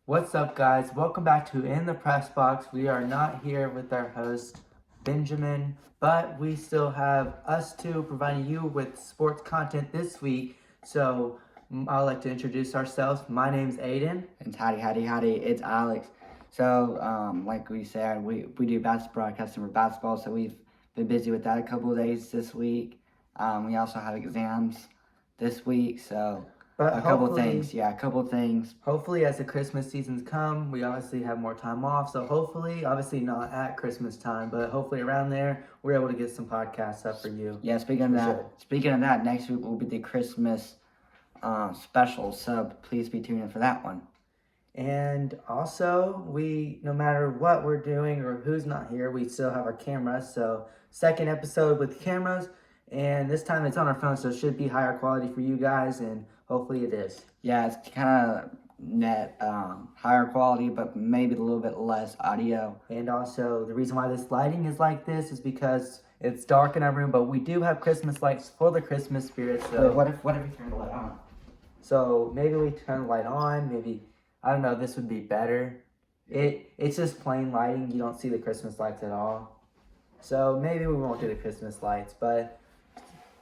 What's up, guys? Welcome back to In the Pressbox. We are not here with our host, Benjamin, but we still have us two providing you with sports content this week. So I'd like to introduce ourselves. My name's Aiden. And howdy, it's Alex. So, like we said, we do basketball broadcasting for basketball, so we've been busy with that a couple of days this week. We also have exams this week, so But a couple things. Hopefully, as the Christmas seasons come, we obviously have more time off. So hopefully, obviously not at Christmas time, but hopefully around there, we're able to get some podcasts up for you. Yeah, speaking of that, next week will be the Christmas special, so please be tuned in for that one. And also, no matter what we're doing or who's not here, we still have our cameras. So, second episode with cameras, and this time it's on our phone, so it should be higher quality for you guys, and hopefully it is. Yeah, it's kind of net higher quality, but maybe a little bit less audio. And also, the reason why this lighting is like this is because it's dark in our room, but we do have Christmas lights for the Christmas spirit. So, what if we turn the light on? So maybe we turn the light on. Maybe, I don't know. This would be better. It's just plain lighting. You don't see the Christmas lights at all. So maybe we won't do the Christmas lights. But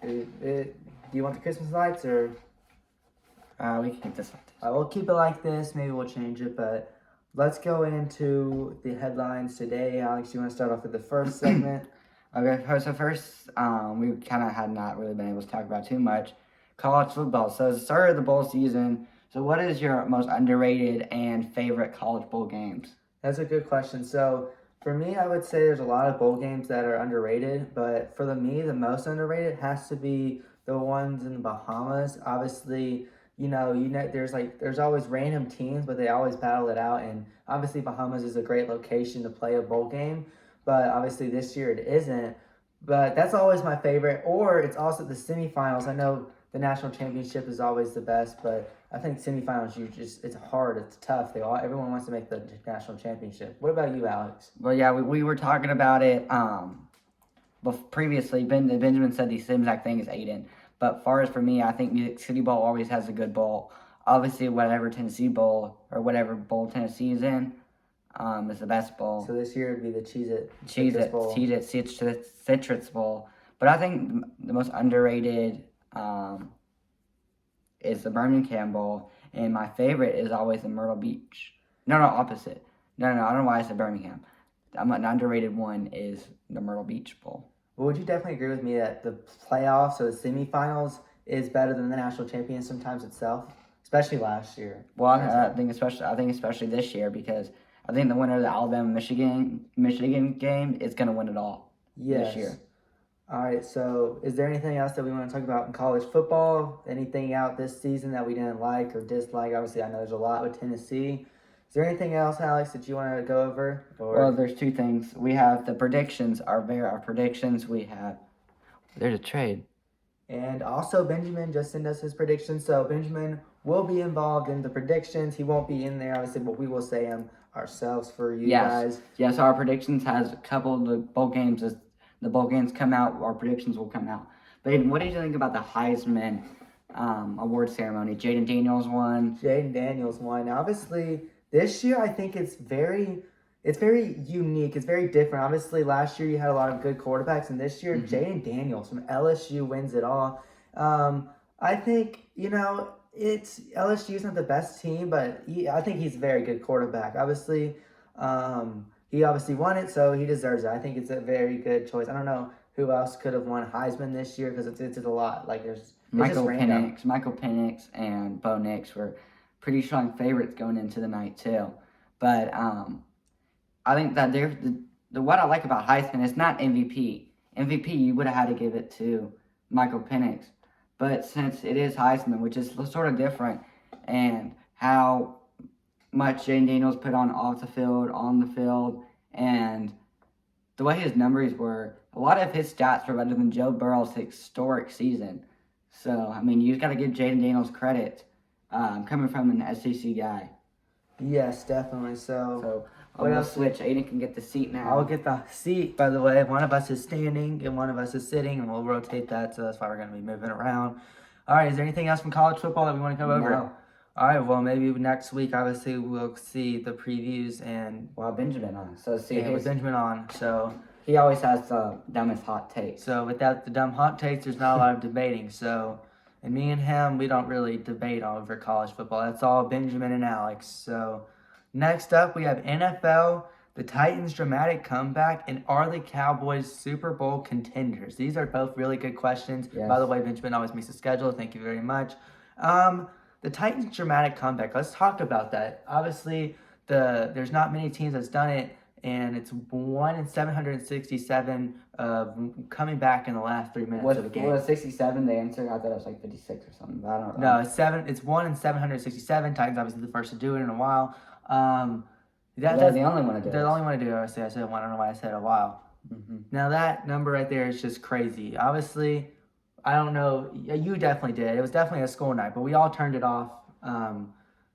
do you want the Christmas lights or? We can keep this like this. We'll keep it like this. Maybe we'll change it. But let's go into the headlines today. Alex, you want to start off with the first segment? Okay. So first, we kind of had not really been able to talk about too much. College football. So it's the start of the bowl season. So what is your most underrated and favorite college bowl games? That's a good question. So for me, I would say there's a lot of bowl games that are underrated, but for me, the most underrated has to be the ones in the Bahamas. Obviously, there's always random teams, but they always battle it out. And obviously, Bahamas is a great location to play a bowl game, but obviously this year it isn't. But that's always my favorite. Or it's also the semifinals. I know the national championship is always the best, but I think semifinals, it's hard, it's tough. Everyone wants to make the national championship. What about you, Alex? Well, yeah, we were talking about it previously. Benjamin said the same exact thing as Aiden. But far as for me, I think Music City Bowl always has a good bowl. Obviously, whatever Tennessee Bowl or whatever bowl Tennessee is in is the best bowl. So this year would be the Cheez-It Citrus Bowl. But I think the most underrated is the Birmingham Bowl, and my favorite is always the Myrtle Beach. No, opposite. No, I don't know why I said Birmingham. An underrated one is the Myrtle Beach Bowl. Well, would you definitely agree with me that the playoffs or the semifinals is better than the national champion sometimes itself, especially last year? Well, I think especially this year because I think the winner of the Alabama-Michigan game is going to win it all this year. All right, so is there anything else that we want to talk about in college football? Anything out this season that we didn't like or dislike? Obviously, I know there's a lot with Tennessee. Is there anything else, Alex, that you want to go over? Well, there's two things. We have the predictions, our predictions. There's a trade. And also, Benjamin just sent us his predictions. So, Benjamin will be involved in the predictions. He won't be in there, obviously, but we will say them ourselves for you guys. Yes, our predictions has a couple of the bowl games. As the bowl games come out, our predictions will come out. But Aiden, what did you think about the Heisman award ceremony? Jaden Daniels won. Obviously, this year I think it's very unique. It's very different. Obviously, last year you had a lot of good quarterbacks, and this year Jaden Daniels from LSU wins it all. I think it's LSU's not the best team, but I think he's a very good quarterback. Obviously, he obviously won it, so he deserves it. I think it's a very good choice. I don't know who else could have won Heisman this year because it's a lot. Like there's Michael Penix and Bo Nix were pretty strong favorites going into the night too. But I think that what I like about Heisman is not MVP. MVP you would have had to give it to Michael Penix, but since it is Heisman, which is sort of different, and how much Jaden Daniels put on off the field, on the field, and the way his numbers were, a lot of his stats were better than Joe Burrow's historic season. So, I mean, you got to give Jaden Daniels credit coming from an SEC guy. Yes, definitely. So we'll switch. Aiden can get the seat now. I'll get the seat, by the way. One of us is standing and one of us is sitting, and we'll rotate that, so that's why we're going to be moving around. All right, is there anything else from college football that we want to go over? No. All right, well, maybe next week, obviously, we'll see the previews and We'll have Benjamin on. So see with Benjamin on. So he always has the dumbest hot takes. So without the dumb hot takes, there's not a lot of debating. So, and me and him, we don't really debate over college football. That's all Benjamin and Alex. So, next up, we have NFL. The Titans' dramatic comeback, and are the Cowboys Super Bowl contenders? These are both really good questions. Yes. By the way, Benjamin always makes the schedule. Thank you very much. The Titans' dramatic comeback. Let's talk about that. Obviously, there's not many teams that's done it, and it's 1 in 767 coming back in the last 3 minutes of the game. Was 67 the answer? I thought it was like 56 or something. But I don't know. No, it's 7. It's 1 in 767. Titans obviously the first to do it in a while. They're the only one to do it. They're the only one to do it. I said 1. I don't know why I said a while. Mm-hmm. Now that number right there is just crazy. Obviously, I don't know. You definitely did. It was definitely a score night, but we all turned it off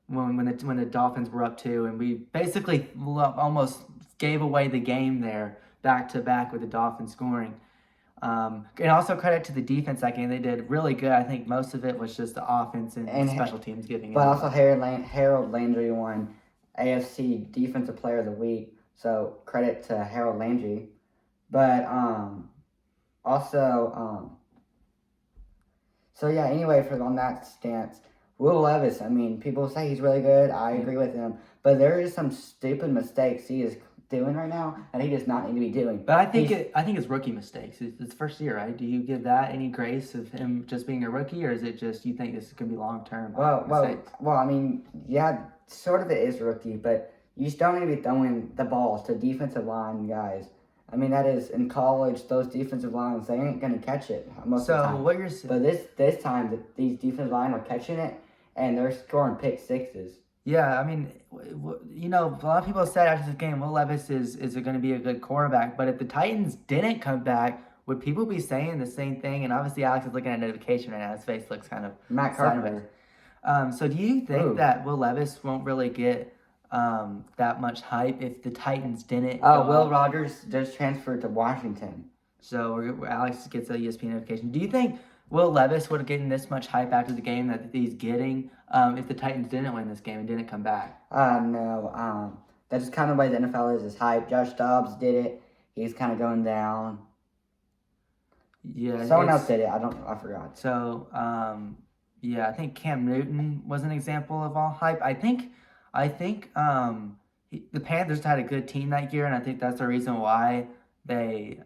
when the Dolphins were up 2, and we basically almost gave away the game there back to back with the Dolphins scoring. And also credit to the defense that game. They did really good. I think most of it was just the offense and special teams giving it. But also Harold Landry won AFC Defensive Player of the Week. So credit to Harold Landry. But anyway, on that stance, Will Levis, I mean, people say he's really good. I agree with him. But there is some stupid mistakes he is doing right now, and he does not need to be doing. But I think it's rookie mistakes. It's first year, right? Do you give that any grace of him just being a rookie, or is it just you think this is going to be long-term mistakes? Well, I mean, yeah, sort of it is rookie, but you still need to be throwing the balls to defensive line guys. I mean, that is, in college, those defensive lines, they ain't going to catch it most of the time. So, what you're saying... But this time, these defensive line are catching it, and they're scoring pick sixes. Yeah, I mean, a lot of people said after this game, Will Levis is going to be a good quarterback. But if the Titans didn't come back, would people be saying the same thing? And obviously, Alex is looking at a notification right now. His face looks kind of Matt Carpenter. So do you think that Will Levis won't really get that much hype if the Titans didn't? Will Rogers just transferred to Washington. So Alex gets a ESPN notification. Do you think Will Levis would have gotten this much hype after the game that he's getting if the Titans didn't win this game and didn't come back? No. That's just kind of the way the NFL is hype. Josh Dobbs did it. He's kind of going down. Yeah. Someone else did it. I forgot. So, I think Cam Newton was an example of all hype. I think the Panthers had a good team that year, and I think that's the reason why they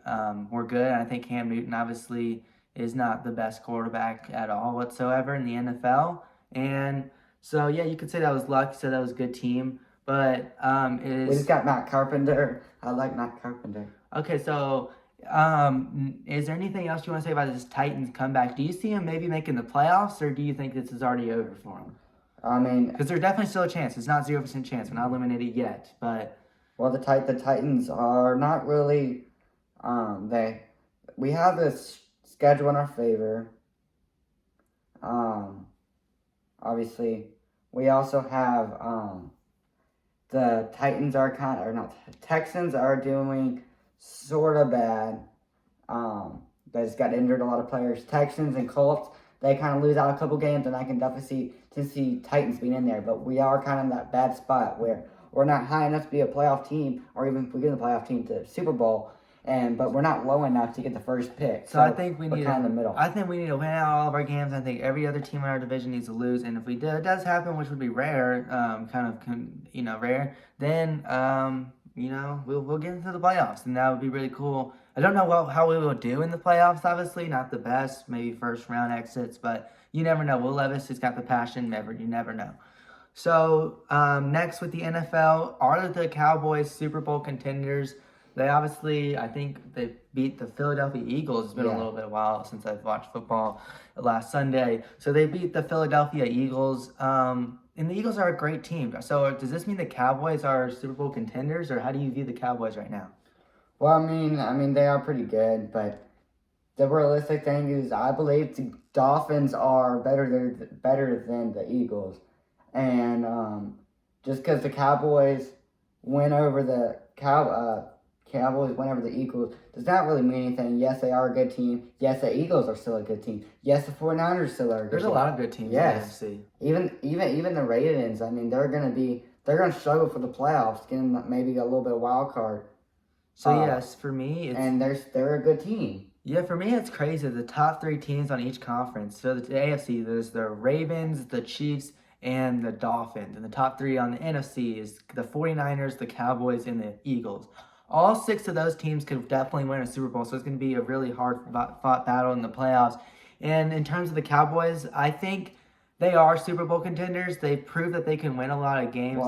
were good. And I think Cam Newton obviously is not the best quarterback at all whatsoever in the NFL. And so, you could say that was luck. You said that was a good team. But we just got Matt Carpenter. I like Matt Carpenter. Okay, so is there anything else you want to say about this Titans comeback? Do you see him maybe making the playoffs, or do you think this is already over for him? I mean... Because there's definitely still a chance. It's not 0% chance. We're not eliminated yet, but... Well, the Titans are not really... We have this schedule in our favor. Obviously, we also have... the Titans are Texans are doing sort of bad. They just got injured a lot of players. Texans and Colts, they kind of lose out a couple games, and I can definitely see Titans being in there. But we are kind of in that bad spot where we're not high enough to be a playoff team, or even if we get the playoff team to the Super Bowl, but we're not low enough to get the first pick. So I think we need kind of in the middle. I think we need to win out all of our games. I think every other team in our division needs to lose, and if it does happen, which would be rare, rare, then we'll get into the playoffs, and that would be really cool. I don't know how we will do in the playoffs. Obviously, not the best, maybe first round exits, but you never know. Will Levis has got the passion. You never know. So next with the NFL, are the Cowboys Super Bowl contenders? They obviously, I think they beat the Philadelphia Eagles. It's been a little bit while since I've watched football last Sunday. So they beat the Philadelphia Eagles. And the Eagles are a great team. So does this mean the Cowboys are Super Bowl contenders, or how do you view the Cowboys right now? Well, I mean they are pretty good, but the realistic thing is I believe the Dolphins are better than the Eagles. And just because the Cowboys went over the Cowboys win over the Eagles does not really mean anything. Yes, they are a good team. Yes, the Eagles are still a good team. Yes, the 49ers still are a good team. There's a lot of good teams yes. in the NFC. Even the Ravens, I mean, they're gonna struggle for the playoffs, getting maybe a little bit of wild card. So yes, for me, they're a good team. Yeah, for me, it's crazy. The top 3 teams on each conference. So the AFC, there's the Ravens, the Chiefs, and the Dolphins. And the top 3 on the NFC is the 49ers, the Cowboys, and the Eagles. All 6 of those teams could definitely win a Super Bowl, so it's going to be a really hard fought battle in the playoffs. And in terms of the Cowboys, I think they are Super Bowl contenders. They've proved that they can win a lot of games. Well,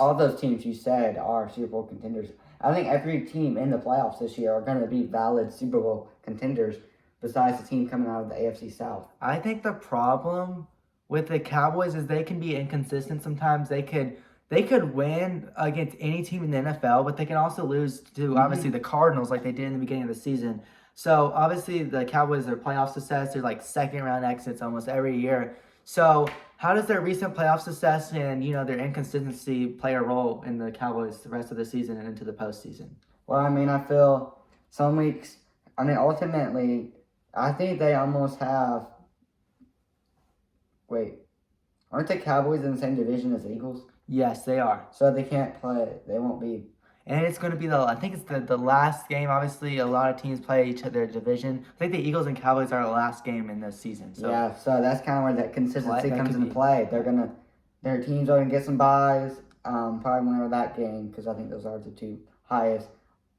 all those teams you said are Super Bowl contenders. I think every team in the playoffs this year are going to be valid Super Bowl contenders besides the team coming out of the AFC South. I think the problem with the Cowboys is they can be inconsistent sometimes. They could win against any team in the NFL, but they can also lose to obviously the Cardinals like they did in the beginning of the season. So obviously the Cowboys, their playoff success, they're like second round exits almost every year. So how does their recent playoff success and their inconsistency play a role in the Cowboys the rest of the season and into the postseason? Well, I mean, I feel some weeks. I mean, ultimately, I think they almost have. Wait, aren't the Cowboys in the same division as the Eagles? Yes, they are. So they can't play. They won't be. And it's going to be I think it's the last game. Obviously, a lot of teams play each other division. I think the Eagles and Cowboys are the last game in this season. So yeah, so that's kind of where that consistency comes into play. Their teams are gonna get some buys. Probably win over that game because I think those are the 2 highest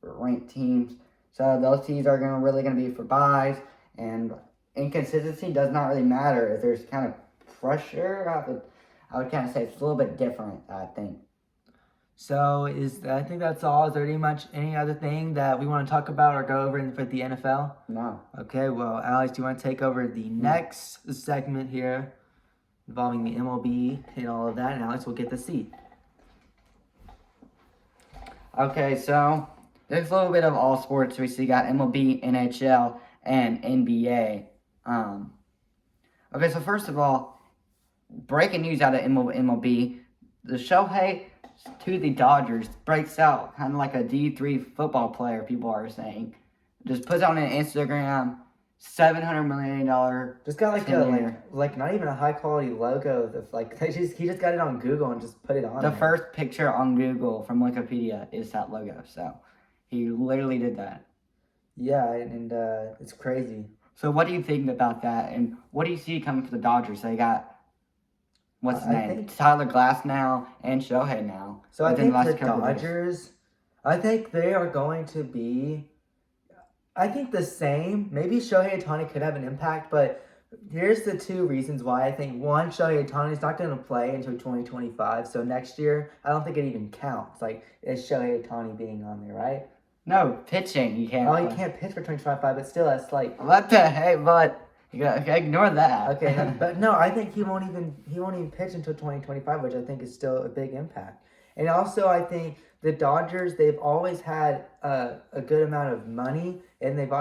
ranked teams. So those teams are really gonna be for buys, and inconsistency does not really matter if there's kind of pressure. I would kind of say it's a little bit different. I think. So I think that's all. Is there any other thing that we want to talk about or go over for the NFL? No. Okay, well, Alex, do you want to take over the next segment here involving the MLB and all of that? And Alex will get the seat. Okay, so there's a little bit of all sports. We see got MLB, NHL, and NBA. Okay, so first of all, breaking news out of MLB, the Shohei to the Dodgers breaks out kind of like a D3 football player, people are saying. Just puts on an Instagram, $700 million. Just got like not even a high quality logo. He just got it on Google and just put it on. The first picture on Google from Wikipedia is that logo. So he literally did that. Yeah, and it's crazy. So what do you think about that? And what do you see coming for the Dodgers? They got what's his name? Tyler Glass now and Shohei now. So I think the Dodgers, I think they are going to be, I think the same. Maybe Shohei Ohtani could have an impact, but here's the 2 reasons why. I think, one, Shohei Ohtani is not going to play until 2025. So next year, I don't think it even counts. Like, it's Shohei Ohtani being on there, right? No, pitching. You can't. Oh, he can't pitch for 2025, but still, that's like. What the heck? But ignore that. Okay, but no, I think he won't even pitch until 2025, which I think is still a big impact. And also, I think the Dodgers, they've always had a good amount of money, and they've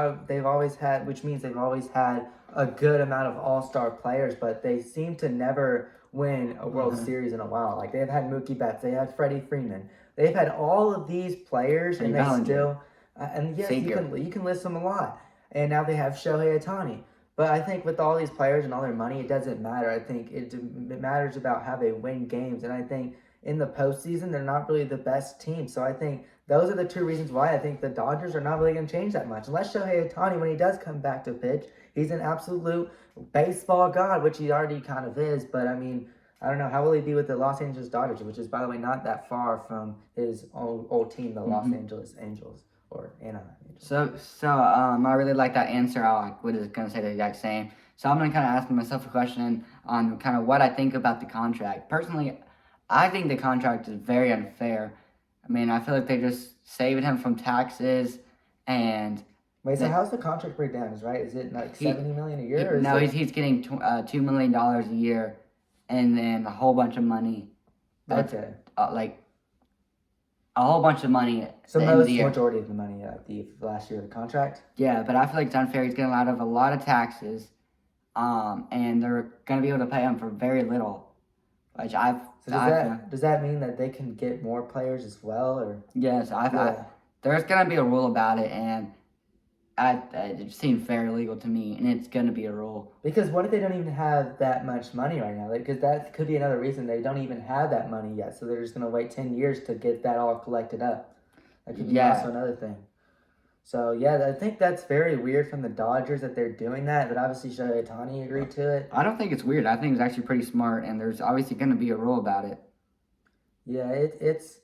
always had, which means they've always had a good amount of all-star players, but they seem to never win a World Series in a while. Like, they've had Mookie Betts, they had Freddie Freeman, they've had all of these players, and they still, and yes, you can list them a lot. And now they have Shohei Ohtani. But I think with all these players and all their money, it doesn't matter. I think it matters about how they win games. And I think in the postseason, they're not really the best team. So I think those are the 2 reasons why I think the Dodgers are not really going to change that much. Unless Shohei Ohtani, when he does come back to pitch, he's an absolute baseball god, which he already kind of is. But I mean, I don't know. How will he be with the Los Angeles Dodgers, which is, by the way, not that far from his old team, the Los Angeles Angels. Or Anaheim. So I really like that answer. I was going to say the exact same. So I'm going to kind of ask myself a question on kind of what I think about the contract. Personally, I think the contract is very unfair. I mean, I feel like they're just saving him from taxes and... Wait, so how's the contract breakdown? Is it like $70 million a year? He's getting $2 million a year and then a whole bunch of money. Okay. A whole bunch of money. So majority of the money at the last year of the contract? Yeah, but I feel like it's unfair. He's getting out of a lot of taxes, and they're going to be able to pay him for very little. Does that mean that they can get more players as well? Or yes, There's gonna be a rule about it, and it seemed fair legal to me, and it's gonna be a rule. Because what if they don't even have that much money right now? Because that could be another reason they don't even have that money yet. So they're just gonna wait 10 years to get that all collected up. That could be also another thing. So yeah, I think that's very weird from the Dodgers that they're doing that, but obviously Shohei Ohtani agreed to it. I don't think it's weird. I think it's actually pretty smart, and there's obviously going to be a rule about it. Yeah, it's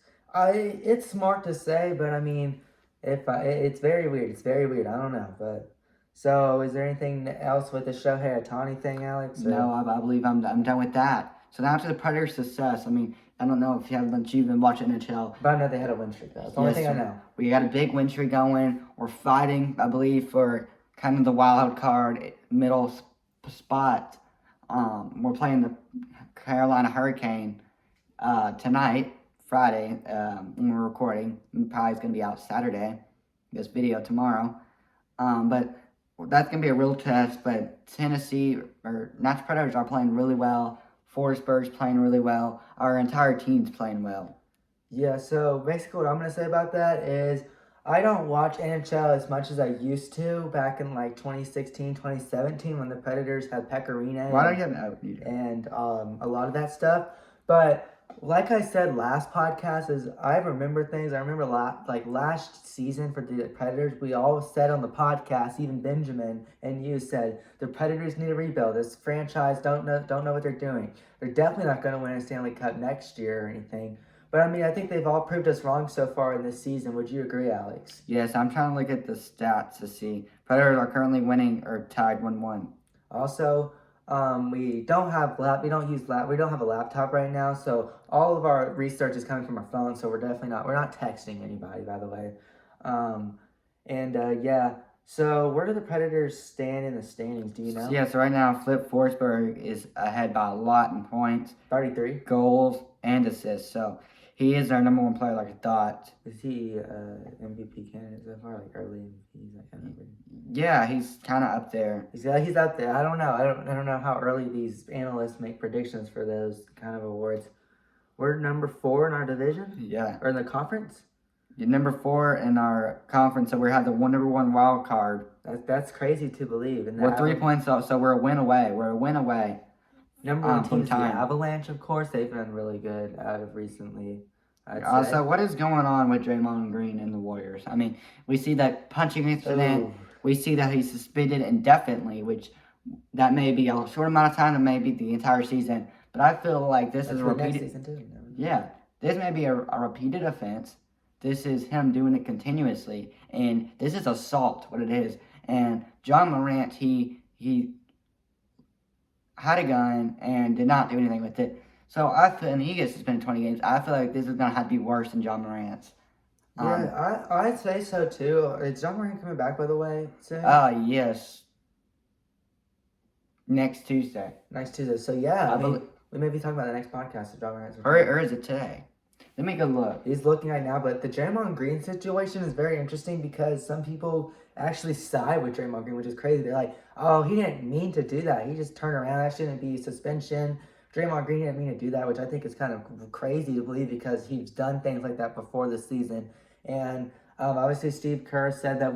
smart to say, but I mean, it's very weird. It's very weird. I don't know, but so is there anything else with the Shohei Ohtani thing, Alex? Or? No, I believe I'm done with that. So now to the Predators' success. I mean, I don't know if you've been watching NHL. But I know they had a win streak, though. That's the only thing I know. We got a big win streak going. We're fighting, I believe, for kind of the wild card middle spot. We're playing the Carolina Hurricane tonight, Friday, when we're recording. Probably it's going to be out Saturday, this video tomorrow. But that's going to be a real test. But Tennessee, or Nats Predators, are playing really well. Forsberg's playing really well. Our entire team's playing well. Yeah, so basically what I'm going to say about that is I don't watch NHL as much as I used to back in like 2016, 2017 when the Predators had Pecorino. Why don't you have and a lot of that stuff. But like I said last podcast, is I remember things. I remember like last season for the Predators, we all said on the podcast, even Benjamin and you said the Predators need a rebuild. This franchise don't know what they're doing. They're definitely not going to win a Stanley Cup next year or anything. But I mean, I think they've all proved us wrong so far in this season. Would you agree, Alex? Yes, I'm trying to look at the stats to see. Predators are currently winning or tied 1-1. Also, we don't have we don't have a laptop right now, so all of our research is coming from our phone. So we're not texting anybody, by the way. Yeah. So where do the Predators stand in the standings? Do you know? Yeah. So right now, Flip Forsberg is ahead by a lot in points, 33 goals and assists. So he is our number one player, like I thought. Is he MVP candidate so far? Like early MVPs, that kind of thing. Yeah, he's kind of up there. He's up there. I don't know. I don't know how early these analysts make predictions for those kind of awards. We're number 4 in our division. Yeah. Or in the conference. You're number 4 in our conference, so we have the number 1 wild card. That's crazy to believe. And we're 3 points out, so we're a win away. We're a win away. Number 1 team is the Avalanche, of course. They've been really good out of recently. So what is going on with Draymond Green and the Warriors? I mean, we see that punching incident. Ooh. We see that he's suspended indefinitely, which that may be a short amount of time, that may be the entire season. But I feel like this is a repeated season too. Yeah, this may be a repeated offense. This is him doing it continuously, and this is assault. What it is. And John Morant, he had a gun and did not do anything with it. So I feel, and he gets suspended 20 games. I feel like this is gonna have to be worse than John Morant's. Yeah, I'd say so too. Is John Morant coming back, by the way, soon? Yes. Next Tuesday. So yeah, we may be talking about the next podcast if John Morant's or is it today? Let me go look. He's looking right now, but the Draymond Green situation is very interesting because some people actually side with Draymond Green, which is crazy. They're like, oh, he didn't mean to do that. He just turned around. That shouldn't be suspension. Draymond Green didn't mean to do that, which I think is kind of crazy to believe because he's done things like that before this season. And obviously Steve Kerr said that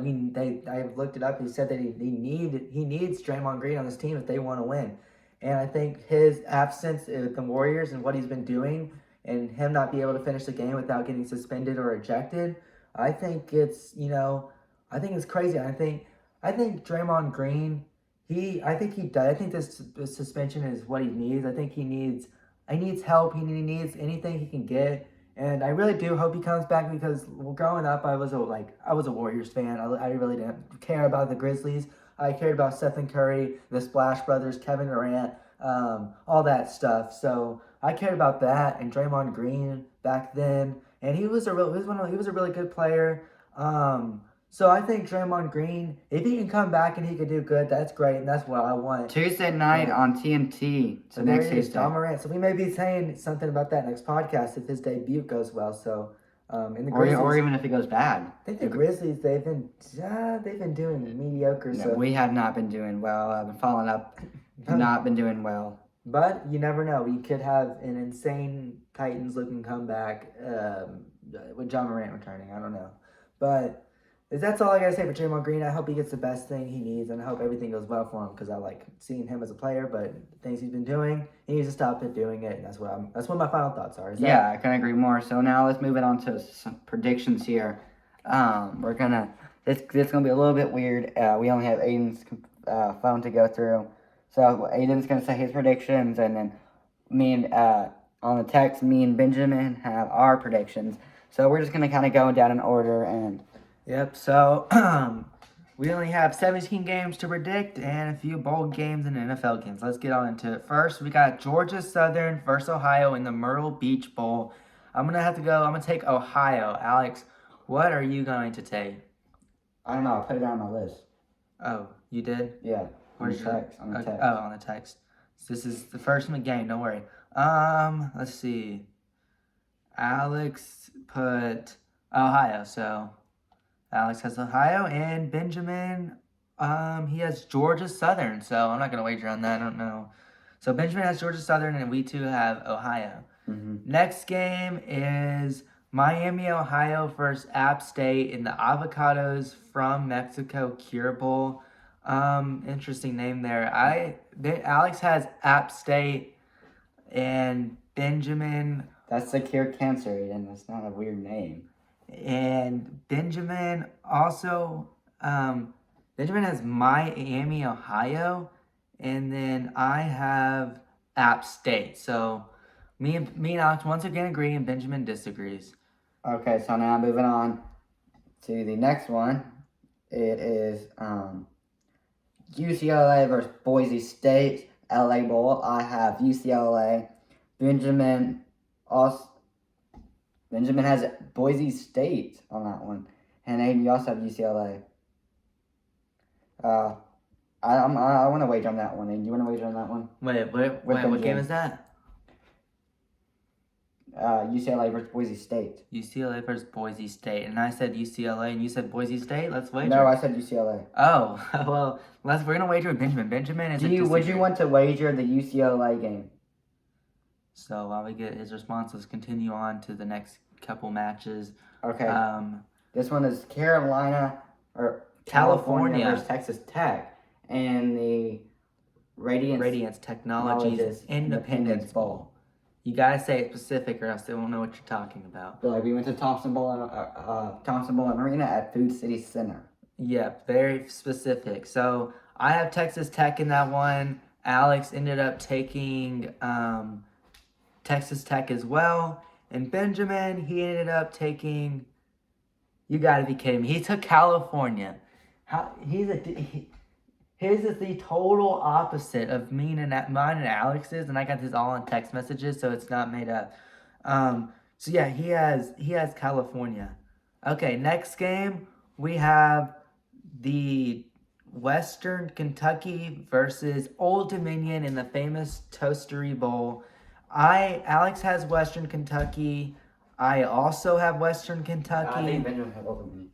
I looked it up. He said that he needs Draymond Green on this team if they want to win. And I think his absence with the Warriors and what he's been doing and him not be able to finish the game without getting suspended or ejected, I think it's crazy. I think Draymond Green, I think this suspension is what he needs. I think he needs help. He needs anything he can get. And I really do hope he comes back because growing up, I was a Warriors fan. I really didn't care about the Grizzlies. I cared about Stephen Curry, the Splash Brothers, Kevin Durant, all that stuff. So I cared about that and Draymond Green back then. And he was a really good player. So I think Draymond Green, if he can come back and he can do good, that's great, and that's what I want. Tuesday night on TNT. So next Tuesday. John Morant. So we may be saying something about that next podcast if his debut goes well. So in the Grizzlies, or even if it goes bad. I think the Grizzlies they've been doing mediocre. No, so we have not been doing well. I've been following up. Not been doing well. But you never know. We could have an insane Titans looking comeback with John Morant returning. I don't know. But that's all I gotta say for Draymond Green. I hope he gets the best thing he needs, and I hope everything goes well for him because I like seeing him as a player. But the things he's been doing, he needs to stop it doing it. And that's what my final thoughts are. Yeah, I couldn't agree more. So now let's move it on to some predictions here. We're gonna this gonna be a little bit weird. We only have Aiden's phone to go through, so Aiden's gonna say his predictions, and then me and on the text, me and Benjamin have our predictions. So we're just gonna kind of go down in order and. Yep. So we only have 17 games to predict and a few bowl games and NFL games. Let's get on into it. First, we got Georgia Southern versus Ohio in the Myrtle Beach Bowl. I'm gonna take Ohio. Alex, what are you going to take? I don't know. I put it on my list. Oh, you did? Yeah. On the text. On the text. So this is the first game. Don't worry. Let's see. Alex put Ohio. So Alex has Ohio, and Benjamin, he has Georgia Southern. So I'm not gonna wager on that. I don't know. So Benjamin has Georgia Southern, and we two have Ohio. Mm-hmm. Next game is Miami, Ohio versus App State in the Avocados from Mexico Cure Bowl. Interesting name there. Alex has App State, and Benjamin. That's the cure cancer, and that's not a weird name. And Benjamin also, Benjamin has Miami, Ohio, and then I have App State. So me and Alex once again agree, and Benjamin disagrees. Okay, so now moving on to the next one. It is UCLA versus Boise State, LA Bowl. I have UCLA. Benjamin has Boise State on that one, and Aiden, you also have UCLA. I want to wager on that one. Aiden, you want to wager on that one? Wait, what game is that? UCLA versus Boise State. UCLA versus Boise State, and I said UCLA, and you said Boise State. Let's wager. No, I said UCLA. Oh, well, we're gonna wager with Benjamin. Benjamin is. Would you want to wager the UCLA game? So while we get his response, let's continue on to the next couple matches. Okay. This one is California versus Texas Tech, and the Radiance Technologies Independence Bowl. You gotta say it specific, or else they won't know what you're talking about. Like we went to Thompson Bowl Arena at Food City Center. Yeah, very specific. So I have Texas Tech in that one. Alex ended up taking Texas Tech as well. And Benjamin, he ended up taking, you gotta be kidding me, he took California. His is the total opposite of mine and Alex's, and I got this all in text messages, so it's not made up. So yeah, he has California. Okay, next game we have the Western Kentucky versus Old Dominion in the famous Toastery Bowl. Alex has Western Kentucky. I also have Western Kentucky. I think Benjamin had Old Dominion.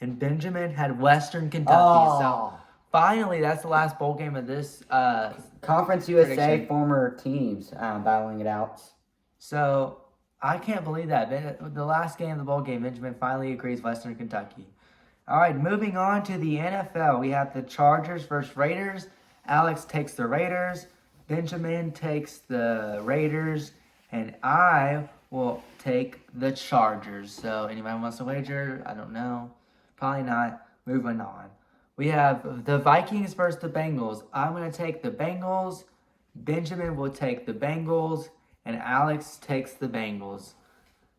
And Benjamin had Western Kentucky. Oh. So finally, that's the last bowl game of this Conference USA prediction. former teams battling it out. So I can't believe that. The last game of the bowl game, Benjamin finally agrees Western Kentucky. All right, moving on to the NFL. We have the Chargers versus Raiders. Alex takes the Raiders. Benjamin takes the Raiders. And I will take the Chargers. So anybody wants to wager? I don't know. Probably not. Moving on. We have the Vikings versus the Bengals. I'm going to take the Bengals. Benjamin will take the Bengals. And Alex takes the Bengals.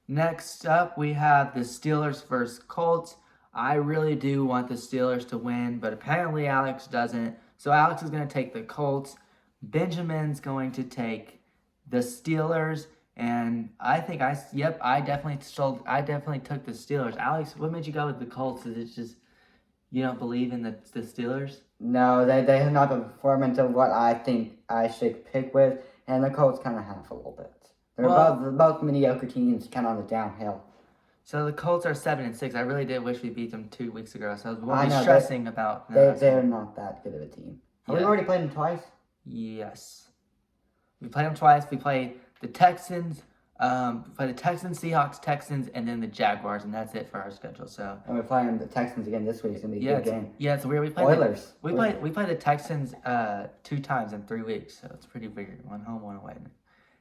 Next up, we have the Steelers versus Colts. I really do want the Steelers to win, but apparently Alex doesn't. So Alex is going to take the Colts. Benjamin's going to take the Steelers. And I think I definitely took the Steelers. Alex, what made you go with the Colts? Is it just you don't believe in the Steelers? No, they have not been performing to what I think I should pick with, and the Colts kind of have a little bit. They're both mediocre teams, kind of on the downhill. So the Colts are 7-6. I really did wish we beat them 2 weeks ago. So I won't be stressing about. They're not that good of a team. Have we already played them twice? Yes, we played them twice. We played the Texans Play the Texans, Seahawks, Texans, and then the Jaguars, and that's it for our schedule. So. And we're playing the Texans again this week. It's gonna be a good game. Yeah, it's weird. We play Oilers. We play the Texans 2 times in 3 weeks, so it's pretty weird. 1 home, 1 away.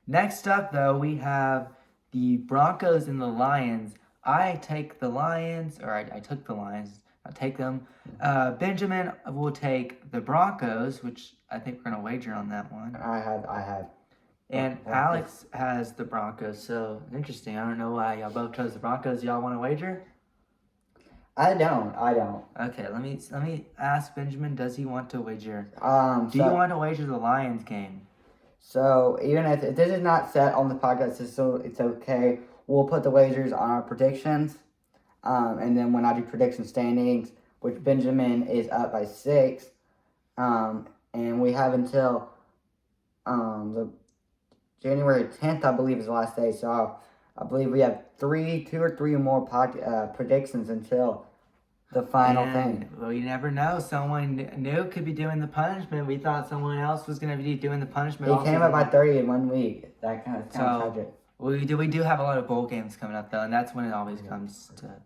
Next up, though, we have the Broncos and the Lions. I take the Lions, or I took the Lions. I'll take them. Benjamin will take the Broncos, which I think we're gonna wager on that one. I have. And Alex has the Broncos, so interesting. I don't know why y'all both chose the Broncos. Y'all want to wager? I don't. Okay, let me ask Benjamin. Does he want to wager? Do you want to wager the Lions game? So even if this is not set on the podcast, so it's okay. We'll put the wagers on our predictions, and then when I do prediction standings, which Benjamin is up by 6, and we have until the January 10th, I believe, is the last day. So I believe we have 2 or 3 more predictions until the final thing. Well, you never know. Someone new could be doing the punishment. We thought someone else was going to be doing the punishment. He came up by 30 in 1 week. That kind of tragic. We do have a lot of bowl games coming up, though, and that's when it always comes to,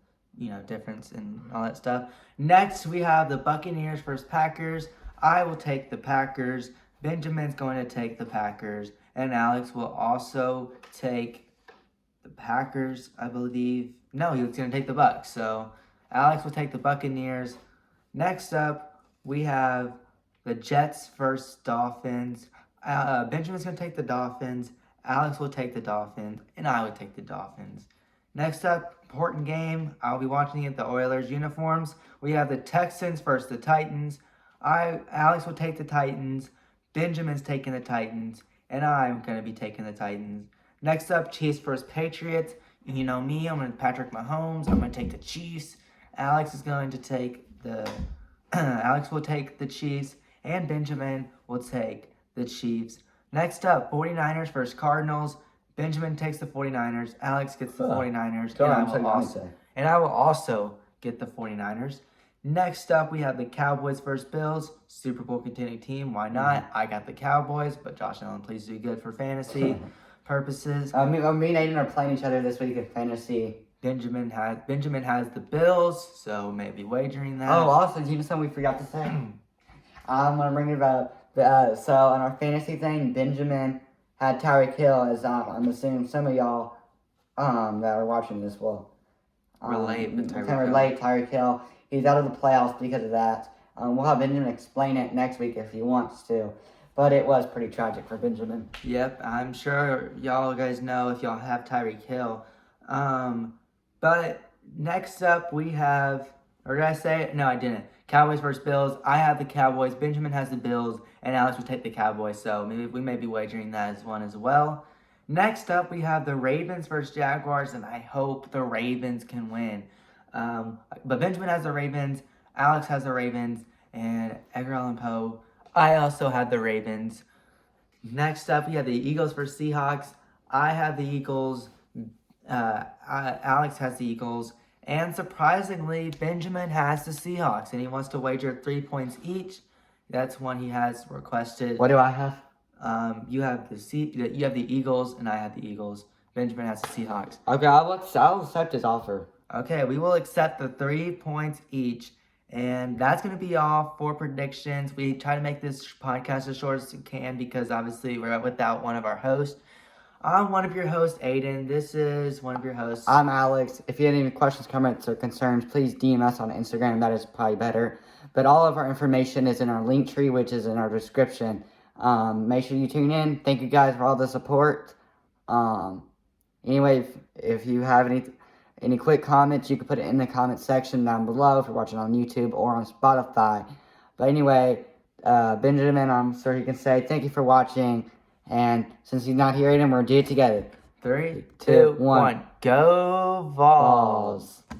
difference and all that stuff. Next, we have the Buccaneers versus Packers. I will take the Packers. Benjamin's going to take the Packers. And Alex will also take the Packers, I believe. No, he was going to take the Bucs. So Alex will take the Buccaneers. Next up, we have the Jets versus Dolphins. Benjamin's going to take the Dolphins. Alex will take the Dolphins. And I would take the Dolphins. Next up, important game. I'll be watching it, the Oilers uniforms. We have the Texans versus the Titans. Alex will take the Titans. Benjamin's taking the Titans. And I'm going to be taking the Titans. Next up, Chiefs versus Patriots. And you know me, I'm going to Patrick Mahomes. I'm going to take the Chiefs. Alex is going to take Alex will take the Chiefs. And Benjamin will take the Chiefs. Next up, 49ers versus Cardinals. Benjamin takes the 49ers. Alex gets the 49ers. And I will also get the 49ers. Next up, we have the Cowboys versus Bills. Super Bowl contending team. Why not? I got the Cowboys, but Josh Allen, please do good for fantasy purposes. Me and Aiden are playing each other this week in fantasy. Benjamin has the Bills, so maybe wagering that. Oh, also, do you know something we forgot to say? I'm going to bring it up. So, on our fantasy thing, Benjamin had Tyreek Hill, as I'm assuming some of y'all that are watching this will relate Tyreek Hill. He's out of the playoffs because of that. We'll have Benjamin explain it next week if he wants to. But it was pretty tragic for Benjamin. Yep, I'm sure y'all guys know if y'all have Tyreek Hill. But next up we have, or did I say it? No, I didn't. Cowboys versus Bills. I have the Cowboys. Benjamin has the Bills. And Alex will take the Cowboys. So maybe we may be wagering that as one as well. Next up we have the Ravens versus Jaguars. And I hope the Ravens can win. But Benjamin has the Ravens, Alex has the Ravens, and Edgar Allan Poe, I also had the Ravens. Next up, we have the Eagles versus Seahawks. I have the Eagles. Alex has the Eagles. And surprisingly, Benjamin has the Seahawks, and he wants to wager 3 points each. That's one he has requested. What do I have? You have the Eagles, and I have the Eagles. Benjamin has the Seahawks. Okay, I'll accept his offer. Okay, we will accept the 3 points each. And that's going to be all for predictions. We try to make this podcast as short as we can because obviously we're without one of our hosts. I'm one of your hosts, Aiden. This is one of your hosts. I'm Alex. If you have any questions, comments, or concerns, please DM us on Instagram. That is probably better. But all of our information is in our link tree, which is in our description. Make sure you tune in. Thank you guys for all the support. Anyway, if you have any quick comments, you can put it in the comment section down below if you're watching on YouTube or on Spotify. But anyway, Benjamin, I'm sure he can say thank you for watching. And since he's not here, Aiden, we're going to do it together. 3, 2, 1. Go Vols!